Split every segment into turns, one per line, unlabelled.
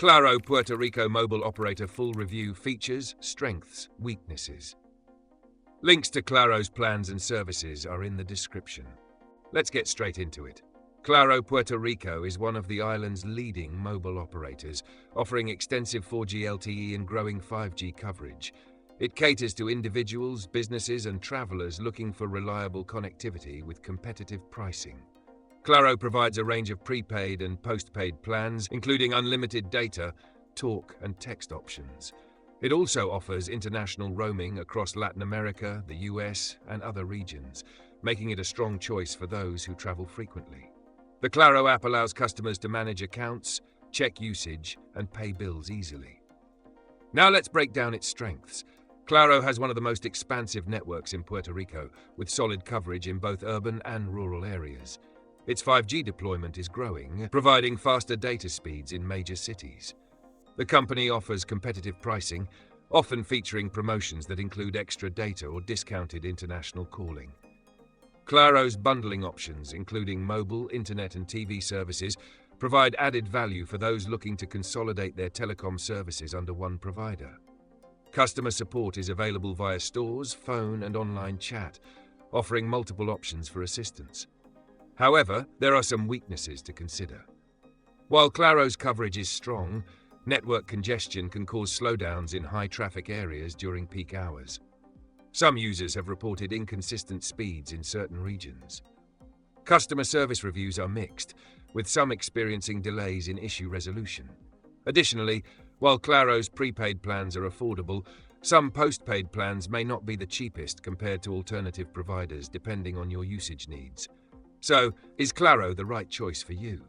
Claro Puerto Rico mobile operator full review: features, strengths, weaknesses. Links to Claro's plans and services are in the description. Let's get straight into it. Claro Puerto Rico is one of the island's leading mobile operators, offering extensive 4G LTE and growing 5G coverage. It caters to individuals, businesses, and travelers looking for reliable connectivity with competitive pricing. Claro provides a range of prepaid and postpaid plans, including unlimited data, talk, and text options. It also offers international roaming across Latin America, the US, and other regions, making it a strong choice for those who travel frequently. The Claro app allows customers to manage accounts, check usage, and pay bills easily. Now let's break down its strengths. Claro has one of the most expansive networks in Puerto Rico, with solid coverage in both urban and rural areas. Its 5G deployment is growing, providing faster data speeds in major cities. The company offers competitive pricing, often featuring promotions that include extra data or discounted international calling. Claro's bundling options, including mobile, internet, and TV services, provide added value for those looking to consolidate their telecom services under one provider. Customer support is available via stores, phone, and online chat, offering multiple options for assistance. However, there are some weaknesses to consider. While Claro's coverage is strong, network congestion can cause slowdowns in high-traffic areas during peak hours. Some users have reported inconsistent speeds in certain regions. Customer service reviews are mixed, with some experiencing delays in issue resolution. Additionally, while Claro's prepaid plans are affordable, some postpaid plans may not be the cheapest compared to alternative providers depending on your usage needs. So, is Claro the right choice for you?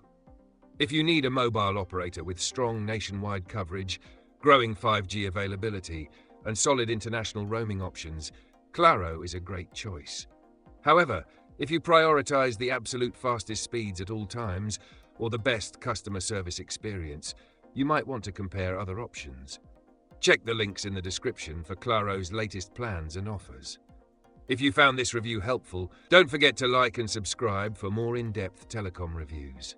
If you need a mobile operator with strong nationwide coverage, growing 5G availability, and solid international roaming options, Claro is a great choice. However, if you prioritize the absolute fastest speeds at all times, or the best customer service experience, you might want to compare other options. Check the links in the description for Claro's latest plans and offers. If you found this review helpful, don't forget to like and subscribe for more in-depth telecom reviews.